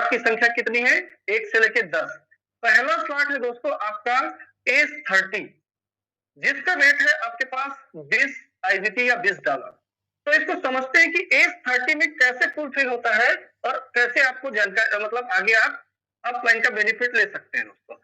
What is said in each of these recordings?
Slot की संख्या कितनी है? 1 से लेके 10। पहला स्लॉट है दोस्तों आपका एस 30, जिसका रेट है आपके पास 20 आईजीटी या $20। तो इसको समझते हैं कि एस 30 में कैसे फुलफिल होता है और कैसे आपको जानकारी मतलब आगे आप अपलाइन का बेनिफिट ले सकते हैं दोस्तों।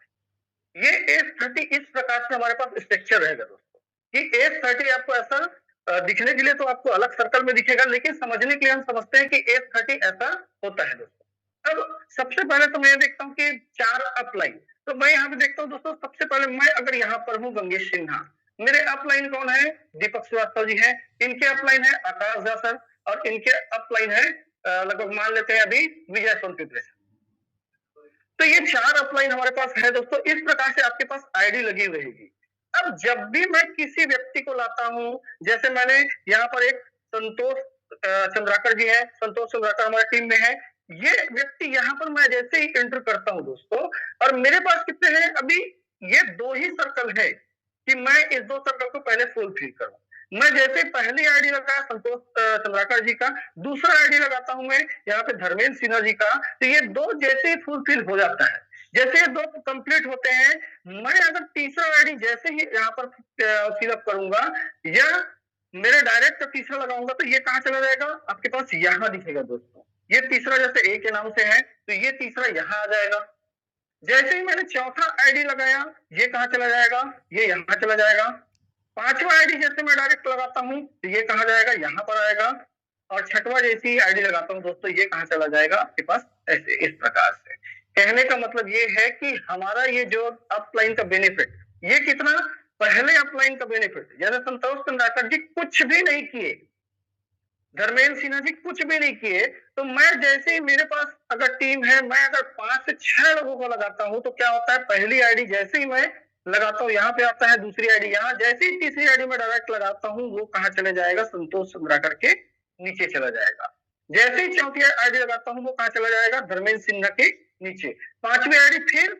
ये एस 30 इस प्रकार से हमारे पास स्ट्रक्चर रहेगा दोस्तों कि एस 30 आपको ऐसा दिखने के लिए तो आपको अलग सर्कल में दिखेगा, लेकिन समझने के लिए हम समझते हैं कि एस 30 ऐसा होता है दोस्तों। अब सबसे पहले तो मैं देखता हूँ कि 4 अपलाइन, तो मैं यहाँ पे देखता हूँ दोस्तों, सबसे पहले मैं अगर यहाँ पर हूँ गंगेश सिन्हा, मेरे अपलाइन कौन है? दीपक श्रीवास्तव जी है, इनके अपलाइन है आकाश झा सर, और इनके अपलाइन है लगभग मान लेते हैं अभी विजय सोनपुत्र। तो ये 4 अपलाइन हमारे पास है दोस्तों। इस प्रकार से आपके पास आईडी लगी रहेगी। अब जब भी मैं किसी व्यक्ति को लाता हूं, जैसे मैंने यहाँ पर एक संतोष चंद्राकर जी है, संतोष चंद्राकर हमारी टीम में है। ये व्यक्ति यहाँ पर मैं जैसे ही एंटर करता हूं दोस्तों, और मेरे पास कितने हैं अभी? ये 2 ही सर्कल है कि मैं इस 2 सर्कल को पहले फुलफिल करूं। मैं जैसे पहली आईडी लगाया संतोष चंद्राकर जी का, दूसरा आईडी लगाता हूं मैं यहाँ पे धर्मेंद्र सिन्हा जी का, तो ये 2 जैसे ही फुलफिल हो जाता है, जैसे ये 2 कंप्लीट होते हैं, मैं अगर तीसरा आईडी जैसे ही यहाँ पर फिलअप करूंगा या मेरे डायरेक्ट तीसरा लगाऊंगा, तो ये कहाँ चला जाएगा? आपके पास यहाँ दिखेगा दोस्तों। ये तीसरा जैसे ए के नाम से है, तो ये तीसरा यहाँ आ जाएगा। जैसे ही मैंने चौथा आईडी लगाया, ये कहाँ चला जाएगा? ये यहाँ चला जाएगा। पांचवा आईडी जैसे मैं डायरेक्ट लगाता हूँ, तो ये कहाँ जाएगा? यहाँ पर आएगा। और छठवा जैसे ही आईडी लगाता हूँ दोस्तों, ये कहाँ चला जाएगा? आपके पास ऐसे इस प्रकार से। कहने का मतलब ये है कि हमारा ये जो अपलाइन का बेनिफिट, ये कितना? पहले अपलाइन का बेनिफिट, जैसे संतोष चंद्राकर जी कुछ भी नहीं किए, धर्मेंद्र सिन्हा जी कुछ भी नहीं किए, तो मैं जैसे ही मेरे पास अगर टीम है, मैं अगर 5 से 6 लोगों को लगाता हूं, तो क्या होता है? पहली आईडी जैसे ही मैं लगाता हूँ, यहाँ पे आता है दूसरी आईडी, यहाँ जैसे ही तीसरी आईडी में डायरेक्ट लगाता हूँ, वो कहाँ चले जाएगा? संतोष चंद्राकर के नीचे चला जाएगा। जैसे ही चौथी आईडी लगाता हूँ, वो कहाँ चला जाएगा? धर्मेंद्र सिन्हा के नीचे। पांचवी आईडी फिर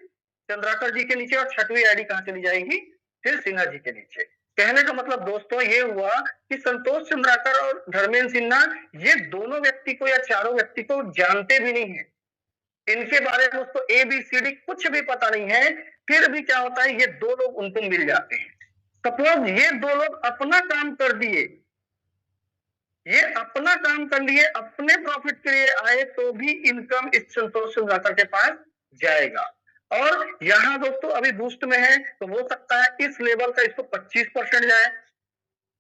चंद्राकर जी के नीचे, और छठवीं आईडी कहाँ चली जाएगी? फिर सिन्हा जी के नीचे। कहने का मतलब दोस्तों ये हुआ कि संतोष चंद्राकर और धर्मेंद्र सिन्हा ये दोनों व्यक्ति को या चारों व्यक्ति को जानते भी नहीं है, इनके बारे में उसको ABCD कुछ भी पता नहीं है, फिर भी क्या होता है? ये 2 लोग उनको मिल जाते हैं। सपोज ये 2 लोग अपना काम कर दिए, ये अपना काम कर लिए, अपने प्रॉफिट के लिए आए, तो भी इनकम इस संतोष चंद्राकर के पास जाएगा। और यहाँ दोस्तों अभी बूस्ट में है, तो हो सकता है इस लेवल का इसको 25% जाए।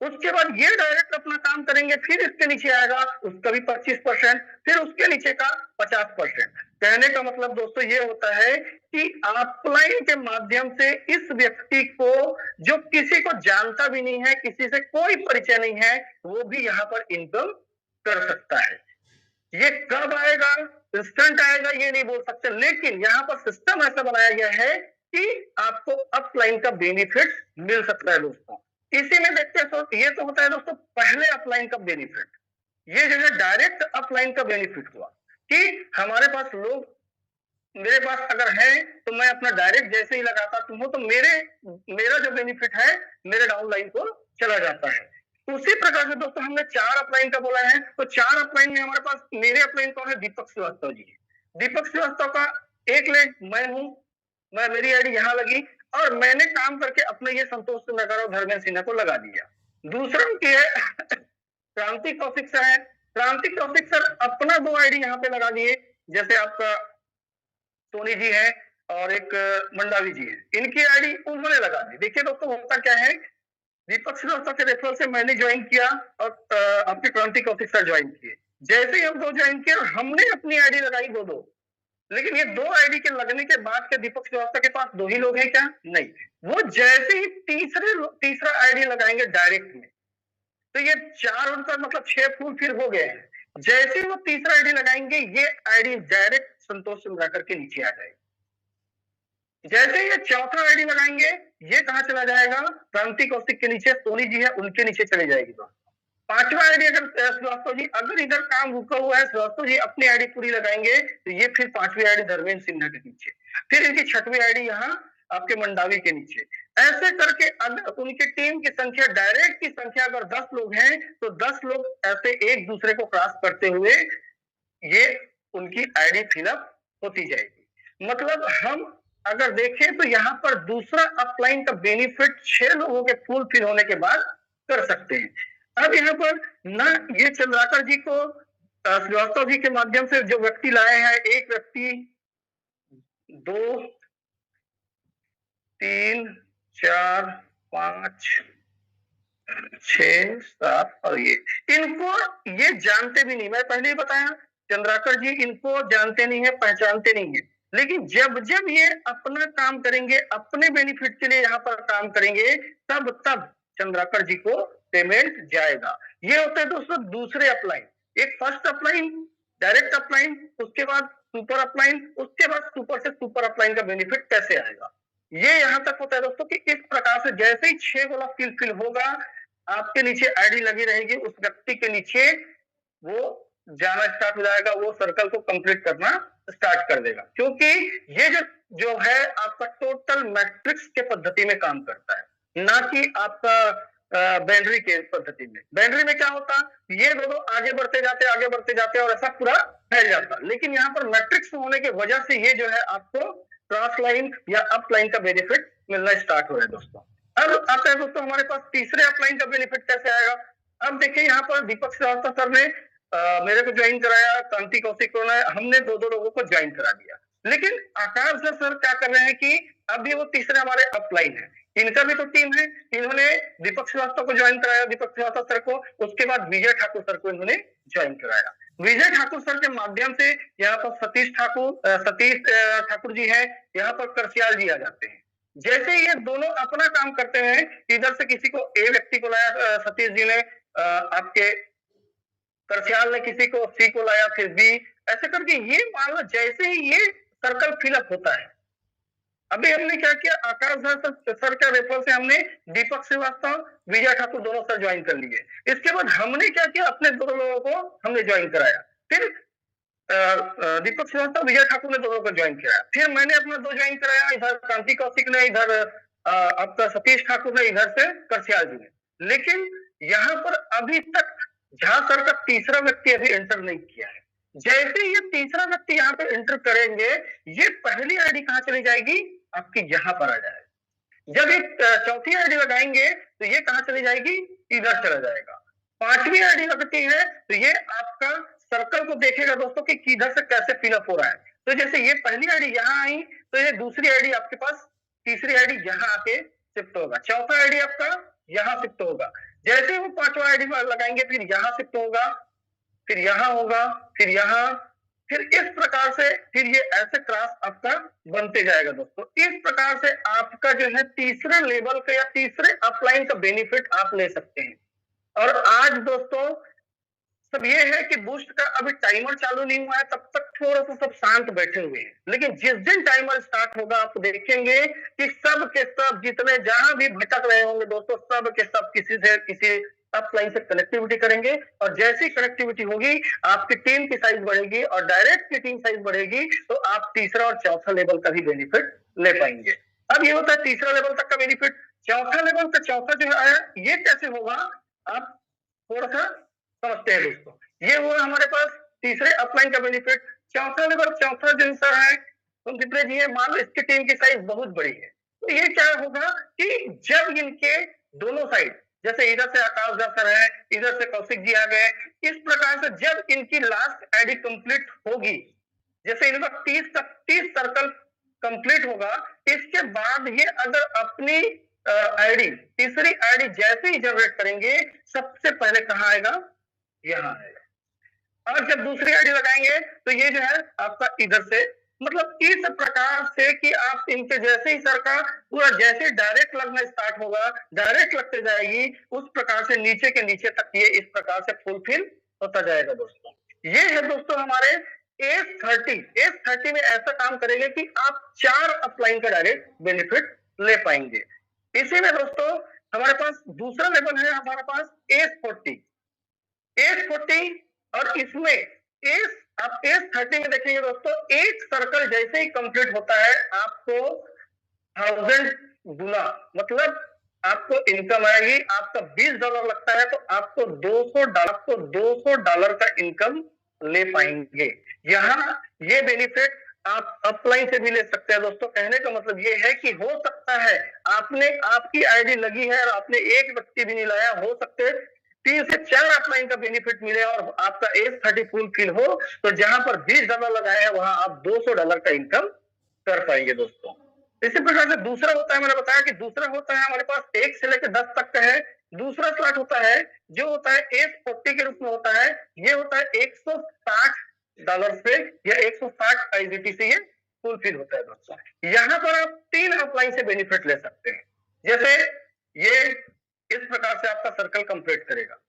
उसके बाद ये डायरेक्ट अपना काम करेंगे, फिर इसके नीचे आएगा, उसका भी 25%, फिर उसके नीचे का 50%। कहने का मतलब दोस्तों ये होता है कि अपलाइन के माध्यम से इस व्यक्ति को, जो किसी को जानता भी नहीं है, किसी से कोई परिचय नहीं है, वो भी यहाँ पर इनकम कर सकता है। ये कब आएगा? इंस्टेंट आएगा ये नहीं बोल सकते, लेकिन यहाँ पर सिस्टम ऐसा बनाया गया है कि आपको अपलाइन का बेनिफिट मिल सकता है दोस्तों। इसी में देखते हैं तो ये तो होता है दोस्तों पहले अपलाइन का बेनिफिट। ये जो है डायरेक्ट अपलाइन का बेनिफिट हुआ कि हमारे पास लोग, मेरे पास अगर है तो मैं अपना डायरेक्ट जैसे ही लगाता हूं, तो मेरा जो बेनिफिट है मेरे डाउनलाइन को चला जाता है। उसी प्रकार से दोस्तों हमने 4 अपलाइन का बोला है, तो 4 अपलाइन में हमारे पास मेरे अपलाइन कौन है? दीपक श्रीवास्तव जी है। दीपक श्रीवास्तव का एक लेग मैं हूं, मेरी आईडी यहाँ लगी, और मैंने काम करके अपने ये संतोष चंद्राकर और धर्मेंद्र सिन्हा को लगा दिया। दूसरा की है क्रांति कौशिक सर है। क्रांति कौशिक सर अपना 2 आईडी यहाँ पे लगा दिए, जैसे आपका सोनी जी है और एक मंडावी जी है, इनकी आईडी उन्होंने लगा दी। देखिए दोस्तों होता क्या है, दीपक श्रीवास्तव के रेफरल से मैंने ज्वाइन किया और आपके क्रांति कौशिक सर ज्वाइन किए। जैसे ही हम 2 ज्वाइन किए, हमने अपनी आईडी लगाई 2-2, लेकिन ये 2 आईडी के लगने के बाद क्या दीपक श्रीवास्तव के पास 2 ही लोग हैं क्या? नहीं, वो जैसे ही तीसरा आईडी लगाएंगे डायरेक्ट में, तो ये 4 उनका मतलब 6 फूल फिर हो गए हैं। जैसे ही वो तीसरा आईडी लगाएंगे, ये आईडी डायरेक्ट संतोष चंद्राकर के नीचे आ जाएगी। जैसे ही ये चौथा आईडी लगाएंगे, ये कहाँ चला जाएगा? क्रांति कौशिक के नीचे, सोनी जी है उनके नीचे चली जाएगी। पांचवा आईडी अगर श्रीवास्तव जी अगर इधर काम रुका हुआ है, श्रीवास्तव जी अपनी आईडी पूरी लगाएंगे, तो ये फिर 5वीं आईडी धर्मेंद्र सिन्हा के नीचे, फिर इनकी 6वीं आईडी यहाँ आपके मंडावी के नीचे। ऐसे करके अगर उनकी टीम की संख्या, डायरेक्ट की संख्या अगर 10 लोग हैं, तो 10 लोग ऐसे एक दूसरे को क्रॉस करते हुए ये उनकी आईडी फिलअप होती जाएगी। मतलब हम अगर देखें तो यहाँ पर दूसरा अपलाइन का बेनिफिट 6 लोगों के फुलफिल होने के बाद कर सकते हैं। अब यहाँ पर ना ये चंद्राकर जी को श्रीवास्तव जी के माध्यम से जो व्यक्ति लाए हैं, एक व्यक्ति, 2, 3, 4, 5, 6, 7 और इनको ये जानते भी नहीं। मैं पहले ही बताया चंद्राकर जी इनको जानते नहीं है, पहचानते नहीं है, लेकिन जब जब ये अपना काम करेंगे, अपने बेनिफिट के लिए यहाँ पर काम करेंगे, तब तब चंद्राकर जी को पेमेंट जाएगा। ये होता है दोस्तों दूसरे अपलाइन। एक फर्स्ट अपलाइन, डायरेक्ट अपलाइन, उसके बाद सुपर अपलाइन, उसके बाद सुपर से सुपर अपलाइन का बेनिफिट कैसे आएगा। ये यहाँ तक होता है दोस्तों कि इस प्रकार से जैसे ही 6 वाला फिल होगा, आपके नीचे आईडी लगी रहेगी, उस व्यक्ति के नीचे वो जाना स्टार्ट हो जाएगा, वो सर्कल को कंप्लीट करना स्टार्ट कर देगा। क्योंकि ये जो है आपका टोटल मैट्रिक्स के पद्धति में काम करता है, ना कि आपका बाइनरी के पद्धति में। बाइनरी में क्या होता, ये दोनों आगे बढ़ते जाते और ऐसा पूरा फैल जाता। लेकिन यहाँ पर मैट्रिक्स होने की वजह से ये जो है आपको क्रॉस लाइन या अप लाइन का बेनिफिट मिलना स्टार्ट हो रहा है दोस्तों। अब आता है दोस्तों हमारे पास तीसरे अपलाइन का बेनिफिट कैसे आएगा। अब देखिए यहाँ पर दीपक श्रीवास्तव सर ने मेरे को ज्वाइन कराया, कांति कौशिक को हमने दो लोगों को ज्वाइन करा दिया। लेकिन आकाश सर क्या कर रहे हैं कि अभी वो तीसरे हमारे अपलाइन है, इनका भी तो टीम है। इन्होंने दीपक श्रीवास्तव को ज्वाइन कराया, दीपक श्रीवास्तव सर को, उसके बाद विजय ठाकुर सर को इन्होंने ज्वाइन कराया। विजय ठाकुर सर के माध्यम से यहाँ पर सतीश ठाकुर जी है, यहाँ पर करसियाल जी आ जाते हैं। जैसे ये दोनों अपना काम करते हैं, इधर से किसी को ए व्यक्ति को लाया सतीश जी ने, आपके करसियाल ने किसी को सी को लाया, फिर बी, ऐसे करके ये मान लो जैसे ही ये सर्कल फिलअप होता है। अभी हमने क्या किया, आकाश सर का रेफर से हमने दीपक श्रीवास्तव, विजय ठाकुर दोनों सर ज्वाइन कर लिए। इसके बाद हमने क्या किया, अपने दोनों लोगों को हमने ज्वाइन कराया। फिर दीपक श्रीवास्तव, विजय ठाकुर ने दोनों को ज्वाइन किया। फिर मैंने अपना 2 ज्वाइन कराया, इधर कांति कौशिक ने, इधर आपका सतीश ठाकुर ने, इधर से करसियाल जी ने। लेकिन यहाँ पर अभी तक झा सर का तीसरा व्यक्ति अभी एंटर नहीं किया है। जैसे ये तीसरा व्यक्ति यहाँ पे एंटर करेंगे, ये पहली आईडी कहाँ चली जाएगी, आपकी यहाँ पर आ जाएगी। जब एक चौथी आईडी लगाएंगे तो ये कहाँ चली जाएगी, इधर चला जाएगा। 5वीं आईडी लगती है तो ये आपका सर्कल को देखेगा दोस्तों कि किधर से कैसे फिलअप हो रहा है। तो जैसे ये पहली आईडी यहाँ आई तो ये दूसरी आईडी आपके पास, तीसरी आईडी यहाँ आके शिफ्ट होगा, चौथा आईडी आपका यहाँ शिफ्ट होगा। जैसे ही वो 5वां आईडी लगाएंगे फिर यहाँ शिफ्ट होगा, फिर यहाँ होगा, फिर यहाँ, फिर इस प्रकार से फिर ये ऐसे क्रॉस आपका बनते जाएगा दोस्तों। इस प्रकार से आपका जो है तीसरे लेवल का या तीसरे अपलाइन का बेनिफिट आप ले सकते हैं। और आज दोस्तों सब ये है कि बूस्ट का अभी टाइमर चालू नहीं हुआ है, तब तक थोड़ा सा सब शांत बैठे हुए हैं। लेकिन जिस दिन टाइमर स्टार्ट होगा आप देखेंगे कि सब के सब जितने जहां भी भटक रहे होंगे दोस्तों, सब के सब किसी से किसी अपलाइन से कनेक्टिविटी करेंगे। और जैसी कनेक्टिविटी होगी आपकी टीम की साइज बढ़ेगी, और डायरेक्ट की टीम साइज बढ़ेगी तो आप तीसरा और चौथा लेवल का भी बेनिफिट ले पाएंगे। अब ये होता है तीसरा लेवल तक का बेनिफिट। चौथा लेवल का चौथा जो है आया, ये कैसे होगा आप थोड़ा सा समझते हैं दोस्तों। ये हुआ हमारे पास तीसरे अपलाइन का बेनिफिट। चौथा लेवल, चौथा जो है तो जी है, मान लो इसकी टीम की साइज बहुत बड़ी है, तो ये क्या होगा कि जब इनके दोनों साइड, जैसे इधर से आकाश सर है, इधर से कौशिक जी आ गए, इस प्रकार से जब इनकी लास्ट आईडी कंप्लीट होगी, जैसे इनका 30 सर्कल कंप्लीट होगा, इसके बाद ये अगर अपनी आईडी, तीसरी आईडी जैसे ही जनरेट करेंगे, सबसे पहले कहाँ आएगा, यहाँ आएगा। और जब दूसरी आईडी लगाएंगे तो ये जो है आपका इधर से, मतलब इस प्रकार से कि आप इनके जैसे ही सर का पूरा जैसे डायरेक्ट लगना स्टार्ट होगा, डायरेक्ट लगते जाएगी, उस प्रकार से नीचे के नीचे तक ये इस प्रकार से फुलफिल होता जाएगा दोस्तों। ये है दोस्तों हमारे S30 में ऐसा काम करेंगे कि आप 4 अपलाइन का डायरेक्ट बेनिफिट ले पाएंगे। इसी में दोस्तों हमारे पास दूसरा लेवल है हमारे पास S40 और इसमें आप S30 में देखेंगे दोस्तों, एक सर्कल जैसे ही कंप्लीट होता है आपको 1000 गुना, मतलब आपको इनकम आएगी। आपका $20 लगता है तो आपको $200 का इनकम ले पाएंगे। यहाँ ये बेनिफिट आप अपलाइन से भी ले सकते हैं दोस्तों। कहने का मतलब ये है कि हो सकता है आपने आपकी आईडी लगी है और आपने एक व्यक्ति भी नहीं लाया, हो सकते 3 से 4 अपलाइन का बेनिफिट मिले और आपका एस 30 फुलफिल हो, तो जहां पर $20 लगाए हैं वहां आप $200 का इनकम कर पाएंगे दोस्तों। इसी प्रकार से दूसरा होता है, मैंने बताया कि दूसरा होता है हमारे पास 1 से लेकर 10 तक का है। दूसरा स्लॉट होता है जो होता है एस 40 के रूप में होता है। ये होता है $160 से या 160 आईजीटी से ये फुलफिल होता है दोस्तों। यहाँ पर आप 3 अपलाइन से बेनिफिट ले सकते हैं। जैसे ये इस प्रकार से आपका सर्कल कंप्लीट करेगा।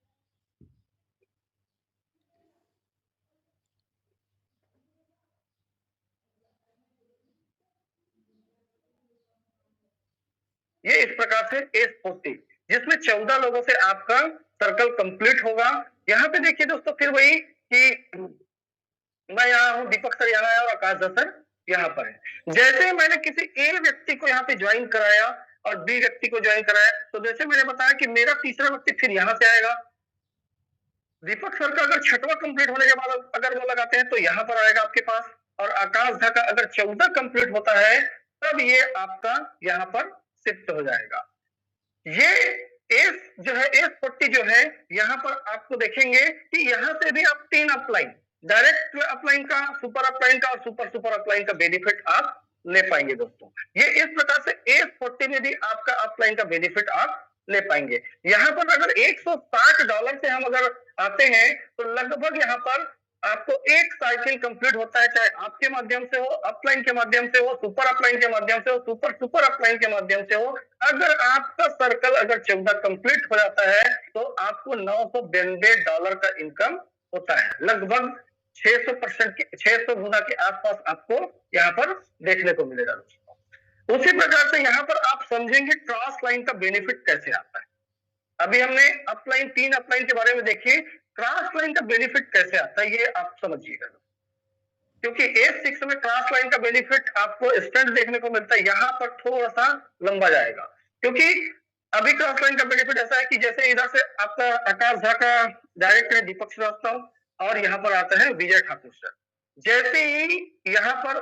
ये इस प्रकार से एस 40 जिसमें 14 लोगों से आपका सर्कल कंप्लीट होगा। यहाँ पे देखिए दोस्तों फिर वही कि मैं यहाँ हूँ, दीपक सर यहाँ है और आकाश सर यहाँ पर है। जैसे मैंने किसी ए व्यक्ति को यहाँ पे ज्वाइन कराया और बी व्यक्ति को ज्वाइन कराया, तो जैसे मैंने बताया कि मेरा तीसरा व्यक्ति फिर यहाँ से आएगा। दीपक सर का अगर 6वां कंप्लीट होने के बाद अगर वो लगाते हैं तो यहाँ पर आएगा आपके पास, और आकाश झा का अगर 14 कंप्लीट होता है तब ये आपका यहाँ पर शिफ्ट हो जाएगा। ये एस जो है एस 40 जो है यहाँ पर आपको देखेंगे कि यहाँ से भी आप 3 अपलाइन, डायरेक्ट अपलाइन का, सुपर अपलाइन का और सुपर सुपर अपलाइन का बेनिफिट आप ले पाएंगे दोस्तों। ये इस प्रकार से एस 40 में भी आपका अपलाइन का बेनिफिट आप ले पाएंगे। यहाँ पर अगर $160 से हम अगर आते हैं तो लगभग यहाँ पर आपको एक साइकिल कंप्लीट होता है, चाहे आपके माध्यम से हो, अपलाइन के माध्यम से हो, सुपर अपलाइन के माध्यम से हो, सुपर सुपर अपलाइन के माध्यम से हो। अगर आपका सर्कल अगर 14 कंप्लीट हो जाता है तो आपको $992 का इनकम होता है। लगभग 600 गुना के आसपास आपको यहाँ पर देखने को मिलेगा दोस्तों। उसी प्रकार से यहाँ पर आप समझेंगे क्रॉस लाइन का बेनिफिट कैसे आता है। अभी हमने अपलाइन 3 अपलाइन के बारे में देखिए, क्रॉस लाइन का बेनिफिट कैसे आता है ये आप समझिएगा। क्योंकि एस 6 में क्रॉस लाइन का बेनिफिट आपको इंस्टेंट देखने को मिलता है, यहाँ पर थोड़ा सा लंबा जाएगा। क्योंकि अभी क्रॉस लाइन का बेनिफिट ऐसा है कि जैसे इधर से आपका आकाश झा का डायरेक्ट है दीपक श्रीवास्तव और यहाँ पर आता है विजय ठाकुर सर। जैसे ही यहाँ पर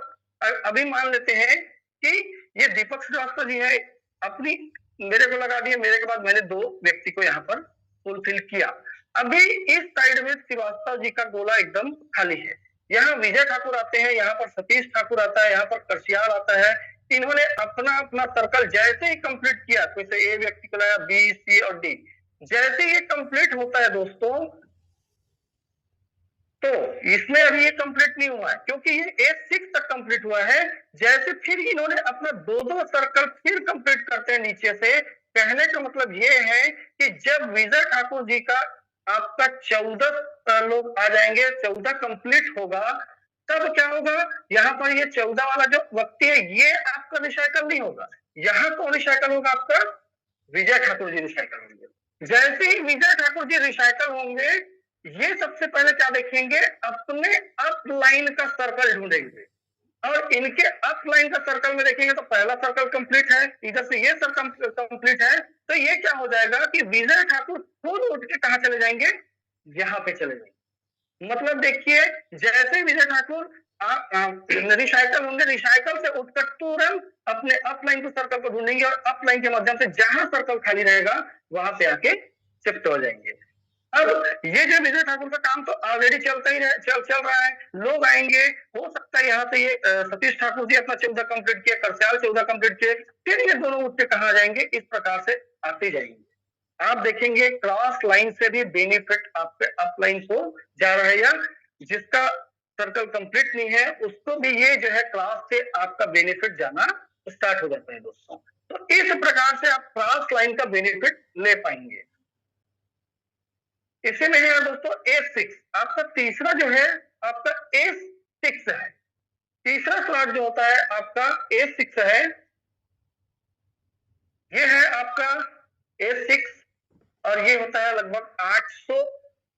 अभी मान लेते हैं कि ये दीपक श्रीवास्तव जी है, अपनी मेरे को लगा दिए, मेरे के बाद मैंने 2 व्यक्ति को यहाँ पर फुलफिल किया। अभी इस साइड में श्रीवास्तव जी का गोला एकदम खाली है। यहाँ विजय ठाकुर आते हैं, यहाँ पर सतीश ठाकुर आता है, यहाँ पर करसियाल आता है। इन्होंने अपना अपना सर्कल जैसे ही कंप्लीट किया, तो इसे ए व्यक्ति को लाया, बी सी और डी, जैसे ये कंप्लीट होता है दोस्तों, तो इसमें अभी ये कंप्लीट नहीं हुआ है क्योंकि ये एस 6 तक कंप्लीट हुआ है। जैसे फिर इन्होंने अपना 2 सर्कल फिर कंप्लीट करते हैं नीचे से। कहने का मतलब ये है कि जब विजय ठाकुर जी का आपका 14 लोग आ जाएंगे, 14 कंप्लीट होगा, तब क्या होगा, यहाँ पर ये 14 वाला जो व्यक्ति है ये आपका रिसाइकल नहीं होगा। यहाँ कौन रिसाइकल होगा, आपका विजय ठाकुर जी रिसाइकल होंगे। जैसे ही विजय ठाकुर जी रिसाइकल होंगे, ये सबसे पहले क्या देखेंगे, अपने अपलाइन का सर्कल ढूंढेंगे और इनके अपलाइन का सर्कल में देखेंगे तो पहला सर्कल कंप्लीट है, इधर से ये सर्कल कंप्लीट है, तो ये क्या हो जाएगा कि विजय ठाकुर खुद उठ के कहां चले जाएंगे, यहाँ पे चले जाएंगे। मतलब देखिए जैसे विजय ठाकुर रिसाइकल होंगे, रिसाइकल से उठकर तुरंत अपने अपलाइन के सर्कल को ढूंढेंगे और अपलाइन के माध्यम से जहां सर्कल खाली रहेगा वहां पे आके शिफ्ट हो जाएंगे। अब ये जो विजय ठाकुर का काम तो ऑलरेडी चलता ही चल रहा है, लोग आएंगे, हो सकता है यहाँ से ये सतीश ठाकुर जी अपना 14 कंप्लीट किया, करस्याल 14 कंप्लीट किए, फिर ये दोनों उठ के कहा जाएंगे, इस प्रकार से आते जाएंगे। आप देखेंगे क्रॉस लाइन से भी बेनिफिट आपके अपलाइन को जा रहा है, या जिसका सर्कल कंप्लीट नहीं है उसको भी ये जो है क्रॉस से आपका बेनिफिट जाना स्टार्ट हो जाता है दोस्तों। तो इस प्रकार से आप क्रॉस लाइन का बेनिफिट ले पाएंगे। इसी में है दोस्तों एस 6, आपका तीसरा जो है आपका एस 6 है। तीसरा स्लॉट जो होता है आपका एस 6 है, ये है आपका एस 6 और ये होता है लगभग 800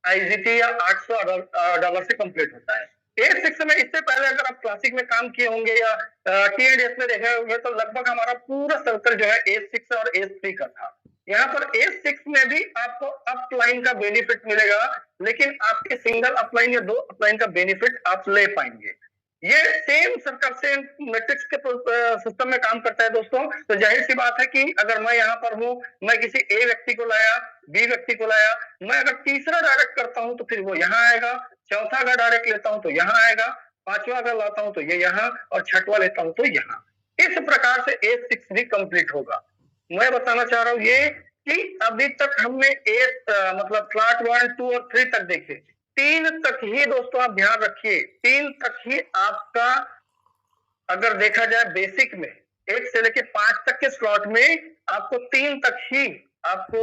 आईजीटी या $800 से कंप्लीट होता है। एस 6 में इससे पहले अगर आप क्लासिक में काम किए होंगे या टीएनडीएस में देखे होंगे तो लगभग हमारा पूरा सर्कल जो है एस 6 और एस 3 का था। यहाँ पर एस 6 में भी आपको अपलाइन का बेनिफिट मिलेगा, लेकिन आपके सिंगल अपलाइन या 2 अपलाइन का बेनिफिट आप ले पाएंगे। ये सेम सर्कल सेम मैट्रिक्स के सिस्टम में काम करता है दोस्तों। तो जाहिर सी बात है कि अगर मैं यहाँ पर हूँ, मैं किसी ए व्यक्ति को लाया, बी व्यक्ति को लाया, मैं अगर तीसरा डायरेक्ट करता हूँ तो फिर वो यहाँ आएगा, चौथा अगर डायरेक्ट लेता हूँ तो यहाँ आएगा, पांचवा अगर लाता हूँ तो ये यहाँ, और छठवा लेता हूँ तो यहाँ। इस प्रकार से A6 भी कंप्लीट होगा। मैं बताना चाह रहा हूँ ये कि अभी तक हमने मतलब स्लॉट 1, 2 और 3 तक देखे, 3 तक ही दोस्तों आप ध्यान रखिए, 3 तक ही आपका अगर देखा जाए बेसिक में 1 से लेके 5 तक के स्लॉट में आपको 3 तक ही आपको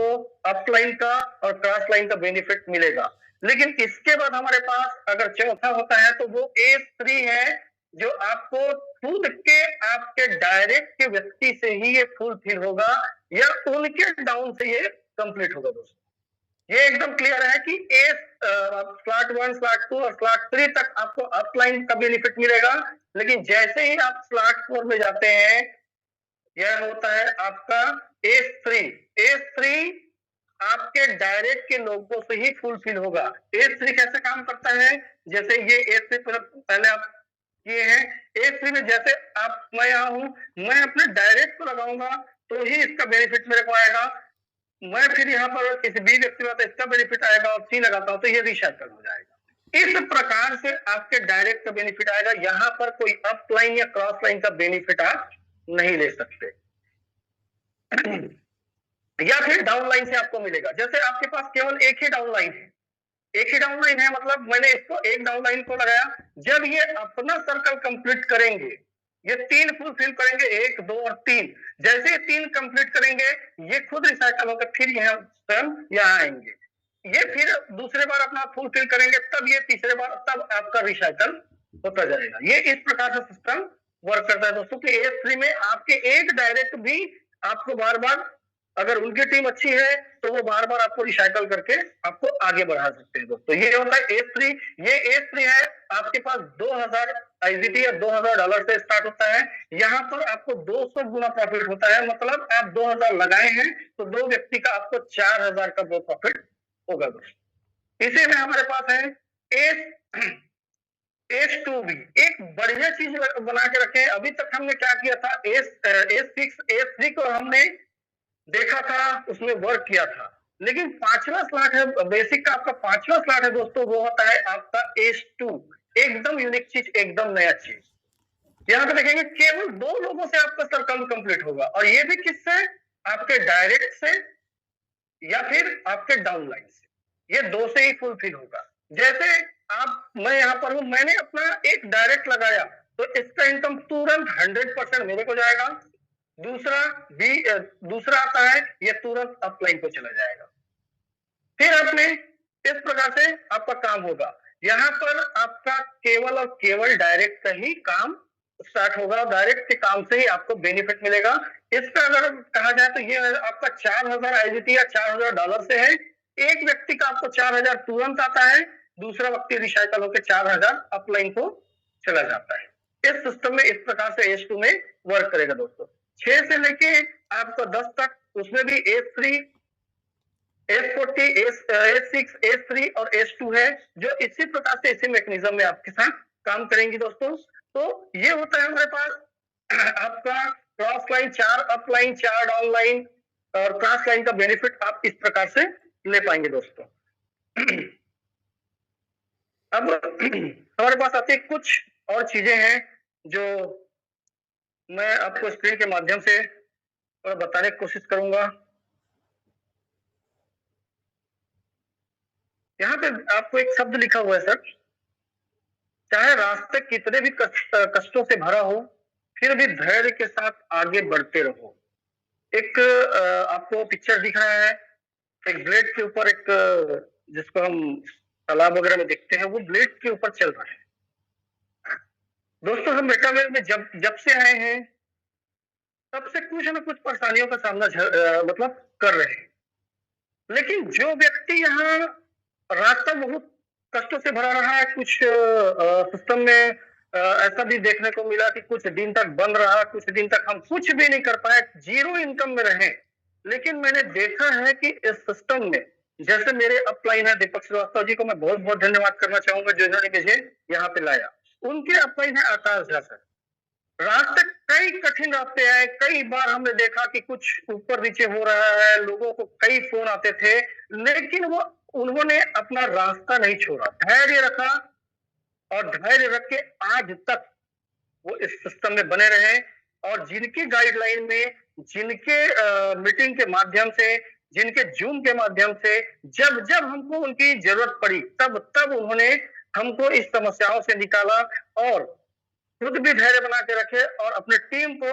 अपलाइन का और क्रॉस लाइन का बेनिफिट मिलेगा। लेकिन इसके बाद हमारे पास अगर चौथा होता है तो वो A3 है, जो आपको खुद के आपके डायरेक्ट के व्यक्ति से ही ये फुलफिल होगा या उनके डाउन से ये कंप्लीट होगा दोस्तों। ये एकदम क्लियर है कि स्लॉट 1, स्लॉट 2 और स्लॉट 3 तक आपको अपलाइन का बेनिफिट मिलेगा, लेकिन जैसे ही आप स्लॉट 4 में जाते हैं, यह होता है आपका A3। A3 आपके डायरेक्ट के लोगों से ही फुलफिल होगा। A3 कैसे काम करता है, जैसे ये A3 पहले आप किए हैं, A3 में जैसे आप, मैं यहाँ हूं, मैं अपने डायरेक्ट को लगाऊंगा तो ही इसका बेनिफिट मेरे को आएगा। मैं फिर यहाँ पर किसी बी व्यक्ति में इसका बेनिफिट आएगा और सी लगाता हूं तो ये रिसाइकल हो जाएगा। इस प्रकार से आपके डायरेक्ट का बेनिफिट आएगा। यहाँ पर कोई अप लाइन या क्रॉस लाइन का बेनिफिट आप नहीं ले सकते या फिर डाउन लाइन से आपको मिलेगा। जैसे आपके पास केवल एक ही डाउन लाइन है, एक ही डाउन लाइन है, मतलब मैंने इसको एक डाउन लाइन को लगाया, जब ये अपना सर्कल कंप्लीट करेंगे, ये 3 फुलफिल करेंगे, 1, 2 और 3, जैसे ये 3 कंप्लीट करेंगे, ये खुद रिसाइकल होकर फिर यहाँ आएंगे, ये फिर दूसरे बार अपना फुलफिल करेंगे, तब ये तीसरे बार, तब आपका रिसाइकल होता जाएगा। ये इस प्रकार से सिस्टम वर्क करता है दोस्तों कि A3 में आपके एक डायरेक्ट भी आपको बार बार, अगर उनकी टीम अच्छी है तो वो बार बार आपको रिसाइकल करके आपको आगे बढ़ा सकते हैं दोस्तों। ये होता है A3। ये A3 है, आपके पास 2000 IGT या $2000 से स्टार्ट होता है। यहाँ पर आपको 200 गुना प्रॉफिट होता है, मतलब आप 2000 लगाए हैं तो 2 व्यक्ति का आपको 4000 का प्रॉफिट होगा दोस्तों। इसी में हमारे पास है S2 भी एक बढ़िया चीज बना के रखे हैं। अभी तक हमने क्या किया था, S6 S3 को हमने देखा था, उसमें वर्क किया था, लेकिन 5वां स्लॉट है बेसिक का, आपका 5वां स्लॉट है दोस्तों, वो होता है आपका S2। एकदम यूनिक चीज, एकदम नया चीज। यहाँ पे देखेंगे केवल 2 लोगों से आपका सर्कल कंप्लीट होगा, और ये भी किससे, आपके डायरेक्ट से या फिर आपके डाउन लाइन से, ये 2 से ही फुलफिल होगा। जैसे आप, मैं यहाँ पर हूं, मैंने अपना एक डायरेक्ट लगाया तो इसका इनकम तुरंत 100% मेरे को जाएगा। दूसरा आता है, ये तुरंत अपलाइन पे चला जाएगा। फिर आपने इस प्रकार से आपका काम होगा। यहाँ पर आपका केवल और केवल डायरेक्ट का ही काम स्टार्ट होगा, डायरेक्ट के काम से ही आपको बेनिफिट मिलेगा। इसका अगर कहा जाए तो ये आपका 4000 IGT या $4000 से है। एक व्यक्ति का आपको 4000 तुरंत आता है, दूसरा व्यक्ति रिसाइकल होकर 4000 अपलाइन को चला जाता है। इस सिस्टम में इस प्रकार से S2 में वर्क करेगा दोस्तों। 6 से लेके आपको 10 तक, उसमें भी S3, S40, S6, S3 और S2 है, जो इसी प्रकार से इसी मैकेनिज्म में आपके साथ काम करेंगी दोस्तों। तो ये होता है हमारे पास आपका cross line, 4 up line, 4 down line और क्रॉस लाइन का बेनिफिट आप इस प्रकार से ले पाएंगे दोस्तों। अब हमारे पास आती कुछ और चीजें हैं जो मैं आपको स्क्रीन के माध्यम से बताने की कोशिश करूंगा। यहाँ पे आपको एक शब्द लिखा हुआ है सर, चाहे रास्ते कितने भी कष्टों से भरा हो, फिर भी धैर्य के साथ आगे बढ़ते रहो। एक आपको पिक्चर दिख रहा है, एक ब्लेड के ऊपर, एक जिसको हम तालाब वगैरह में देखते हैं, वो ब्लेड के ऊपर चल रहा है। दोस्तों हम मेटावर्स में जब से आए हैं, तब से कुछ ना कुछ परेशानियों का सामना मतलब कर रहे हैं, लेकिन जो व्यक्ति यहाँ रास्ता बहुत कष्टों से भरा रहा है, कुछ सिस्टम में ऐसा भी देखने को मिला कि कुछ दिन तक बंद रहा, कुछ दिन तक हम कुछ भी नहीं कर पाए, 0 इनकम में रहे। लेकिन मैंने देखा है कि इस सिस्टम में, जैसे मेरे अपलाइन है दीपक श्रीवास्तव जी को मैं बहुत बहुत धन्यवाद करना चाहूंगा, जो इन्होंने मुझे यहाँ पे लाया। उनके अप्लाई है आकाश झा सर। रास्ते कई कठिन रास्ते आए, कई बार हमने देखा कि कुछ ऊपर नीचे हो रहा है, लोगों को कई फोन आते थे, लेकिन वो उन्होंने अपना रास्ता नहीं छोड़ा, धैर्य रखा और धैर्य रख के आज तक वो इस सिस्टम में बने रहे। और जिनकी गाइडलाइन में, जिनके मीटिंग के माध्यम से, जिनके जूम के माध्यम से जब जब हमको उनकी जरूरत पड़ी, तब तब उन्होंने हमको इस समस्याओं से निकाला और खुद भी धैर्य बना के रखे और अपने टीम को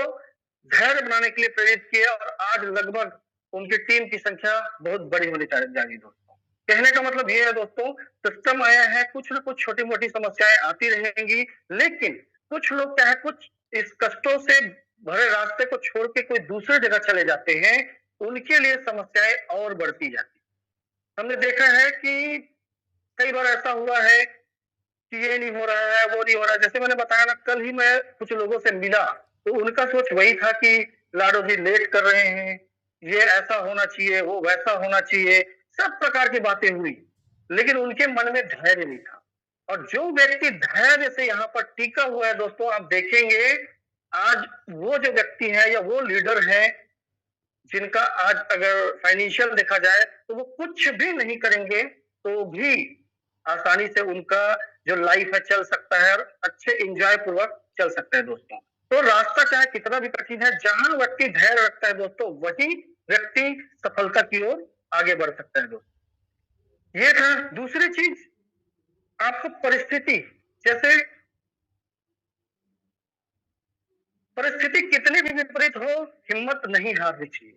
धैर्य बनाने के लिए प्रेरित किया। और आज लगभग उनकी टीम की संख्या बहुत बड़ी होने जा रही दोस्तों। कहने का मतलब ये है दोस्तों, सिस्टम आया है, कुछ ना कुछ छोटी मोटी समस्याएं आती रहेंगी, लेकिन कुछ लोग क्या है, कुछ इस कष्टों से भरे रास्ते को छोड़ के कोई दूसरी जगह चले जाते हैं, उनके लिए समस्याएं और बढ़ती जाती। हमने देखा है कि कई बार ऐसा हुआ है कि ये नहीं हो रहा है, वो नहीं हो रहा है। जैसे मैंने बताया ना, कल ही मैं कुछ लोगों से मिला, तो उनका सोच वही था कि लाडो जी लेट कर रहे हैं, ये ऐसा होना चाहिए, वो वैसा होना चाहिए, सब प्रकार की बातें हुई, लेकिन उनके मन में धैर्य नहीं था। और जो व्यक्ति धैर्य से यहाँ पर टिका हुआ है दोस्तों, आप देखेंगे आज वो जो व्यक्ति है या वो लीडर है जिनका आज अगर फाइनेंशियल देखा जाए तो वो कुछ भी नहीं करेंगे तो भी आसानी से उनका जो लाइफ है चल सकता है और अच्छे एंजॉय पूर्वक चल सकता है दोस्तों। तो रास्ता चाहे कितना भी कठिन है, जहां व्यक्ति धैर्य रखता है दोस्तों, वही व्यक्ति सफलता की ओर आगे बढ़ सकता है दोस्तों। ये था। दूसरी चीज, आपको परिस्थिति, जैसे परिस्थिति कितनी भी विपरीत हो, हिम्मत नहीं हारनी चाहिए।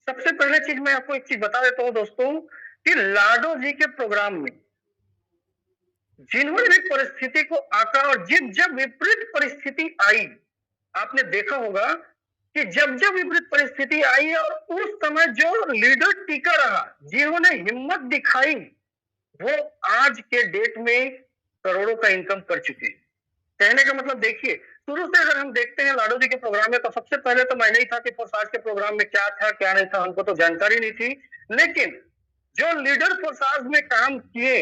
सबसे पहले चीज मैं आपको एक चीज बता देता हूं दोस्तों, कि लाडो जी के प्रोग्राम में जिन्होंने भी परिस्थिति को आका और जब जब विपरीत परिस्थिति आई, आपने देखा होगा कि जब जब विपरीत परिस्थिति आई और उस समय जो लीडर टिका रहा, जिन्होंने हिम्मत दिखाई, वो आज के डेट में करोड़ों का इनकम कर चुके हैं। कहने का मतलब देखिए, शुरू से अगर हम देखते हैं लाडो जी के प्रोग्राम में, तो सबसे पहले तो मैं नहीं था कि फोर्साज के प्रोग्राम में क्या था क्या नहीं था, हमको तो जानकारी नहीं थी। लेकिन जो लीडर फोर्साज में काम किए,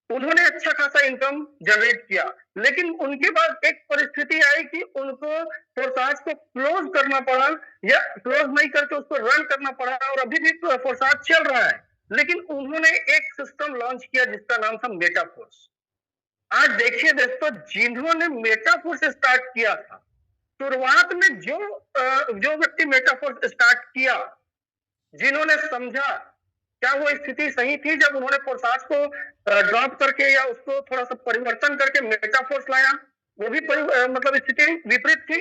उन्होंने अच्छा खासा इनकम जनरेट किया, लेकिन उनके बाद एक परिस्थिति आई कि उनको फोर्साज को क्लोज करना पड़ा, या क्लोज नहीं करके उसको रन करना पड़ा, और अभी भी फोर्साज चल रहा है। लेकिन उन्होंने एक सिस्टम लॉन्च किया जिसका नाम था मेटाफोर्स। आज देखिए दोस्तों, जिन्होंने मेटाफोर्स स्टार्ट किया था, शुरुआत में जो व्यक्ति मेटाफोर्स स्टार्ट किया, जिन्होंने समझा, क्या वो स्थिति सही थी जब उन्होंने फोर्साज को ड्रॉप करके या उसको थोड़ा सा परिवर्तन करके मेटाफोर्स लाया? वो भी मतलब स्थिति विपरीत थी।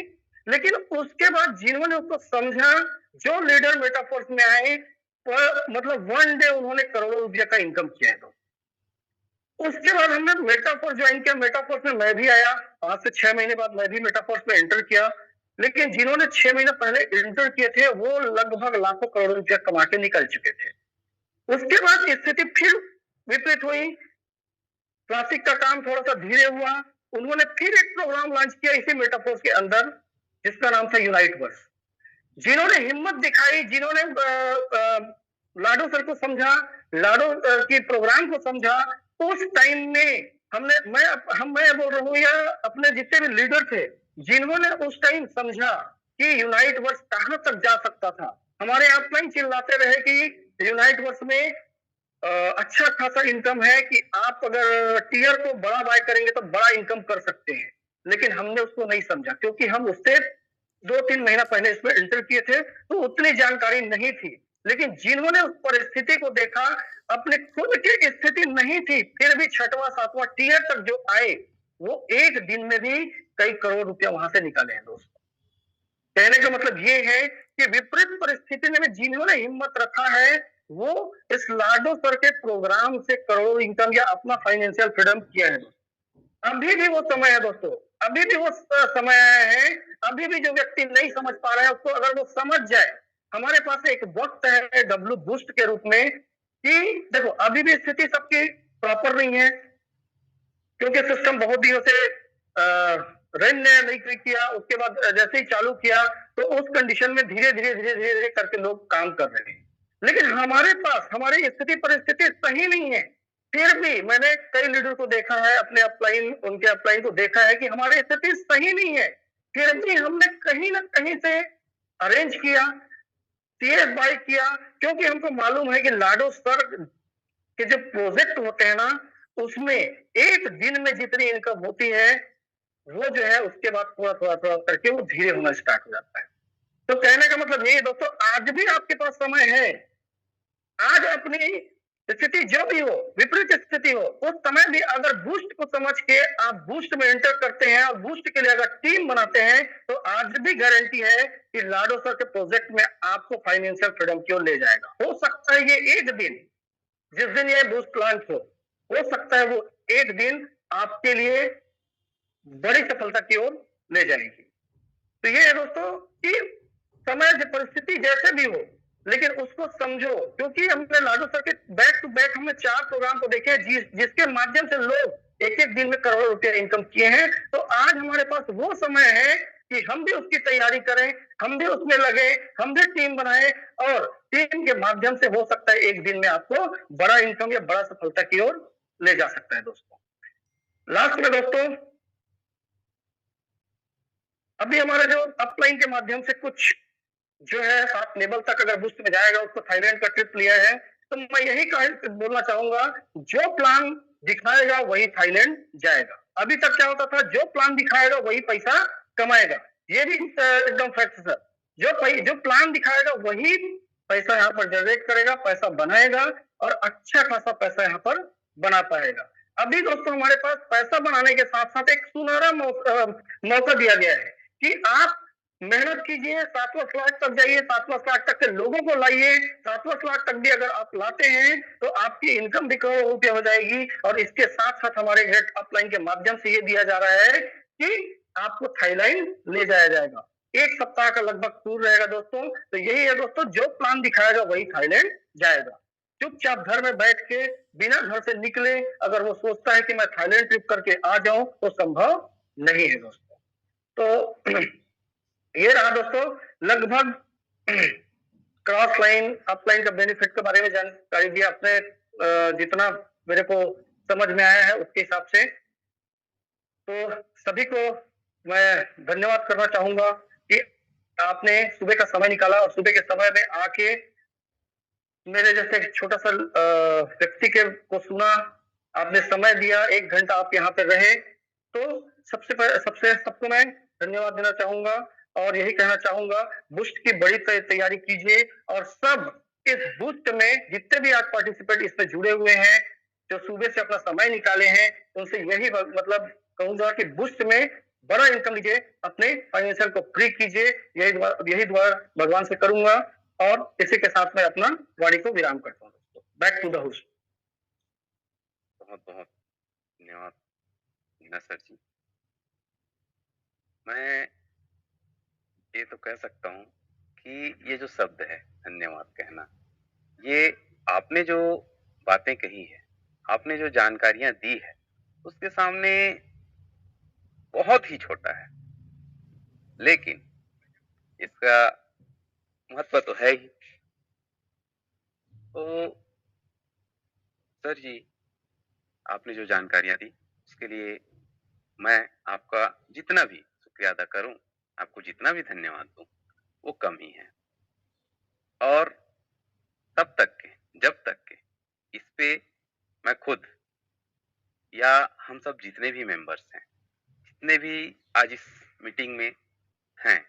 लेकिन उसके बाद जिन्होंने उसको समझा, जो लीडर मेटाफोर्स में आए, मतलब वन डे उन्होंने करोड़ों रुपया का इनकम किया है। उसके बाद हमने मेटाफोर्स ज्वाइन किया, मेटाफोर्स में मैं भी आया, 5 से 6 महीने बाद मैं भी मेटाफोर्स में एंटर किया। लेकिन जिन्होंने 6 महीने पहले एंटर किए थे, वो लगभग लाखों करोड़ों रुपया कमा के निकल चुके थे। उसके बाद स्थिति फिर विपरीत हुई, क्लासिक का काम थोड़ा सा धीरे हुआ, उन्होंने फिर एक प्रोग्राम लॉन्च किया इसी मेटाफोर्स के अंदर, जिसका नाम था यूनाइट वर्स। जिन्होंने हिम्मत दिखाई, जिन्होंने लाडो सर को समझा, लाडो की प्रोग्राम को समझा, उस टाइम में मैं बोल रहा हूँ, या अपने जितने भी लीडर थे, जिन्होंने उस टाइम समझा कि यूनाइट वर्स कहां तक जा सकता था। हमारे आप में चिल्लाते रहे कि यूनाइट वर्स में अच्छा खासा इनकम है, कि आप अगर टीयर को बड़ा बाय करेंगे तो बड़ा इनकम कर सकते हैं। लेकिन हमने उसको नहीं समझा, क्योंकि हम उससे 2-3 महीना पहले इसमें एंटर किए थे, तो उतनी जानकारी नहीं थी। लेकिन जिन्होंने उस परिस्थिति को देखा, अपने खुद की स्थिति नहीं थी, फिर भी 6वां 7वां टीयर तक जो आए, वो एक दिन में भी कई करोड़ रुपया वहां से निकाले हैं दोस्तों। कहने का मतलब ये है कि विपरीत परिस्थिति में जिन्होंने हिम्मत रखा है, वो इस लाडो सर के प्रोग्राम से करोड़ों इनकम या अपना फाइनेंशियल फ्रीडम किया है। अभी भी वो समय है दोस्तों, अभी भी वो समय है। अभी भी जो व्यक्ति नहीं समझ पा रहा है, उसको अगर वो समझ जाए, हमारे पास एक वक्त है डब्ल्यू बूस्ट के रूप में, कि देखो अभी भी स्थिति सबकी प्रॉपर नहीं है, क्योंकि सिस्टम बहुत दिनों से रन नहीं किया। उसके बाद जैसे ही चालू किया, तो उस कंडीशन में धीरे धीरे करके लोग काम कर रहे हैं। लेकिन हमारे पास हमारी स्थिति परिस्थिति सही नहीं है, फिर भी मैंने कई लीडर को देखा है, अपने अपलाइन उनके अपलाइन को देखा है कि हमारी स्थिति सही नहीं है, फिर भी हमने कहीं न कहीं से अरेंज किया, सीएस बाय किया, क्योंकि हमको मालूम है कि लाडो सर के जो प्रोजेक्ट होते हैं ना, उसमें एक दिन में जितनी इनकम होती है, वो जो है उसके बाद थोड़ा-थोड़ा करके वो धीरे होना स्टार्ट हो जाता है। तो कहने का मतलब ये है दोस्तों, आज भी आपके पास समय है। आज अपनी स्थिति जो भी हो, विपरीत स्थिति हो, उस समय भी अगर बूस्ट को समझ के आप बूस्ट में एंटर करते हैं और बूस्ट के लिए अगर टीम बनाते हैं, तो आज भी गारंटी है कि लाडो सर के प्रोजेक्ट में आपको फाइनेंशियल फ्रीडम की ओर ले जाएगा। हो सकता है ये एक दिन, जिस दिन ये बूस्ट लॉन्च हो सकता है वो एक दिन आपके लिए बड़ी सफलता की ओर ले जाएगी। तो ये है दोस्तों कि समय की परिस्थिति जैसे भी हो, लेकिन उसको समझो, क्योंकि हमने लाडो सर के बैक टू बैक हमने 4 प्रोग्राम को देखे हैं जिसके माध्यम से लोग एक-एक दिन में करोड़ों रुपए इनकम किए हैं। तो आज हमारे पास वो समय है कि हम भी उसकी तैयारी करें, हम भी उसमें लगे, हम भी टीम बनाएँ और टीम के माध्यम से हो सकता है एक दिन में आपको बड़ा इनकम या बड़ा सफलता की ओर ले जा सकता है दोस्तों। लास्ट में दोस्तों, अभी हमारा जो अपलाइन के माध्यम से कुछ जो है 7 लेवल तक अगर बूस्ट में जाएगा, उसको थाईलैंड का ट्रिप लिया है, तो मैं यही बोलना चाहूंगा, जो प्लान दिखाएगा वही थाईलैंड जाएगा। अभी तक क्या होता था, जो प्लान दिखाएगा वही पैसा कमाएगा। ये भी एकदम फैक्ट है सर। जो प्लान दिखाएगा वही पैसा यहाँ पर जनरेट करेगा, पैसा बनाएगा और अच्छा खासा पैसा यहाँ पर बना पाएगा। अभी दोस्तों हमारे पास पैसा बनाने के साथ साथ एक सुनहरा मौका दिया गया है कि आप मेहनत कीजिए, 7 लाख तक जाइए, 7 लाख तक के लोगों को लाइए। 7 लाख तक भी अगर आप लाते हैं, तो आपकी इनकम भी करोड़ों रुपए हो जाएगी। और इसके साथ-साथ हमारे ग्रेट अपलाइन के माध्यम से ये दिया जा रहा है कि आपको थाईलैंड ले जाया जाएगा। 1 सप्ताह का लगभग टूर रहेगा दोस्तों। तो यही है दोस्तों, जो प्लान दिखाएगा वही थाईलैंड जाएगा। चुपचाप घर में बैठ के बिना घर से निकले अगर वो सोचता है कि मैं थाईलैंड ट्रिप करके आ जाऊं, तो संभव नहीं है दोस्तों। तो ये रहा दोस्तों लगभग क्रॉस लाइन अपलाइन का बेनिफिट के बारे में जानकारी दी आपने, जितना मेरे को समझ में आया है उसके हिसाब से। तो सभी को मैं धन्यवाद करना चाहूंगा कि आपने सुबह का समय निकाला और सुबह के समय में आके मेरे जैसे एक छोटा सा व्यक्ति के को सुना, आपने समय दिया, 1 घंटा आप यहाँ पे रहे। तो सबसे सबको मैं धन्यवाद देना चाहूंगा और यही कहना चाहूंगा, बूस्ट की बड़ी तैयारी कीजिए और सब इस बूस्ट में जितने भी आज पार्टिसिपेंट इसमें जुड़े हुए हैं, जो सुबह से अपना समय निकाले हैं, उनसे यही मतलब कहूंगा कि बूस्ट में बड़ा इनकम लीजिए, अपने फाइनेंशियल को फ्री कीजिए। यही दुआ भगवान से करूंगा और इसी के साथ मैं अपना वाणी को विराम करता हूँ। Back to the host. बहुत बहुत धन्यवाद मीना सर जी। मैं ये तो कह सकता हूँ कि ये जो शब्द है धन्यवाद कहना, ये आपने जो बातें कही है, आपने जो जानकारियां दी है, उसके सामने बहुत ही छोटा है, लेकिन इसका महत्व तो है ही। तो सर जी, आपने जो जानकारियां दी उसके लिए मैं आपका जितना भी शुक्रिया अदा करूं, आपको जितना भी धन्यवाद दूं, वो कम ही है। और तब तक के, जब तक के इस पे मैं खुद या हम सब जितने भी मेंबर्स हैं, जितने भी आज इस मीटिंग में हैं,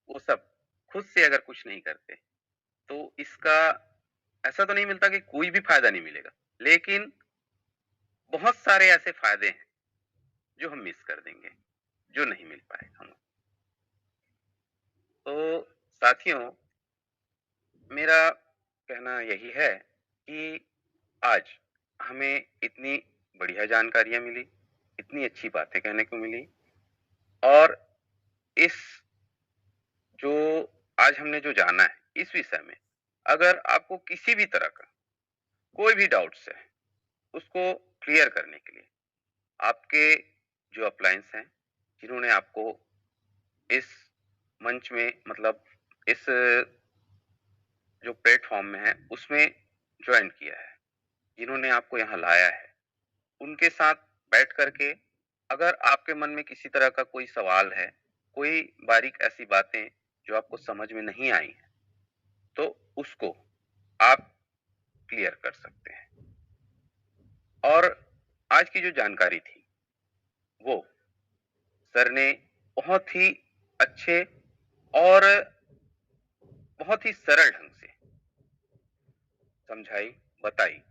वो सब खुद से अगर कुछ नहीं करते, तो इसका ऐसा तो नहीं मिलता कि कोई भी फायदा नहीं मिलेगा, लेकिन बहुत सारे ऐसे फायदे हैं जो हम मिस कर देंगे, जो नहीं मिल पाएगा हमें। तो साथियों, मेरा कहना यही है कि आज हमें इतनी बढ़िया जानकारियां मिली, इतनी अच्छी बातें कहने को मिली और इस जो आज हमने जो जाना है इस विषय में, अगर आपको किसी भी तरह का कोई भी डाउट्स है, उसको क्लियर करने के लिए आपके जो अपलायंस हैं, जिन्होंने आपको इस मंच में मतलब इस जो प्लेटफॉर्म में है उसमें ज्वाइन किया है, जिन्होंने आपको यहाँ लाया है, उनके साथ बैठ करके अगर आपके मन में किसी तरह का कोई सवाल है, कोई बारीक ऐसी बातें जो आपको समझ में नहीं आई हैं, तो उसको आप क्लियर कर सकते हैं। और आज की जो जानकारी थी, वो सर ने बहुत ही अच्छे और बहुत ही सरल ढंग से समझाई, बताई,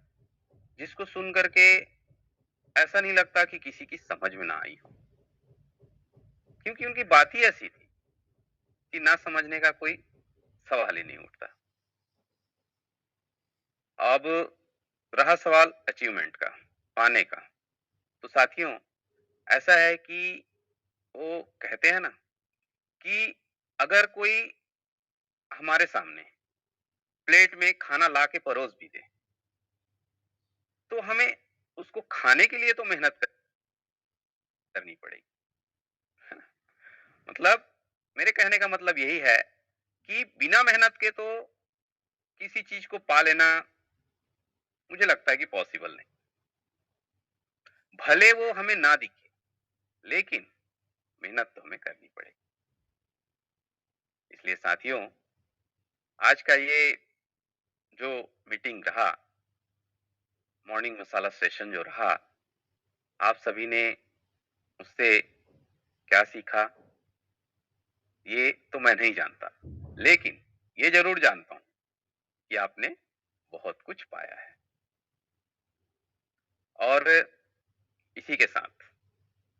जिसको सुन कर के ऐसा नहीं लगता कि किसी की समझ में ना आई हो, क्योंकि उनकी बात ही ऐसी थी कि ना समझने का कोई सवाल ही नहीं उठता। अब रहा सवाल अचीवमेंट का, पाने का, तो साथियों ऐसा है कि वो कहते हैं ना कि अगर कोई हमारे सामने प्लेट में खाना ला के परोस भी दे, तो हमें उसको खाने के लिए तो मेहनत करनी पड़ेगी। मतलब मेरे कहने का मतलब यही है कि बिना मेहनत के तो किसी चीज को पा लेना मुझे लगता है कि पॉसिबल नहीं। भले वो हमें ना दिखे, लेकिन मेहनत तो हमें करनी पड़ेगी। इसलिए साथियों, आज का ये जो मीटिंग रहा, मॉर्निंग मसाला सेशन जो रहा, आप सभी ने उससे क्या सीखा, ये तो मैं नहीं जानता। लेकिन ये ज़रूर जानता हूँ कि आपने बहुत कुछ पाया है। और इसी के साथ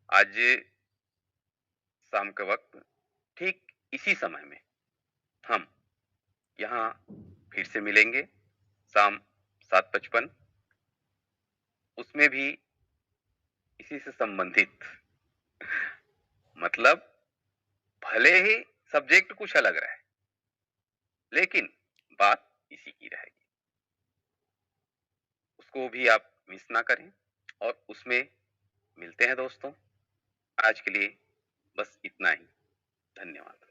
आज शाम के वक़्त ठीक इसी समय में हम यहाँ फिर से मिलेंगे, शाम 7:55, उसमें भी इसी से संबंधित मतलब भले ही सब्जेक्ट कुछ अलग रहे, लेकिन बात इसी की रहेगी। उसको भी आप मिस ना करें और उसमें मिलते हैं दोस्तों। आज के लिए बस इतना ही। धन्यवाद।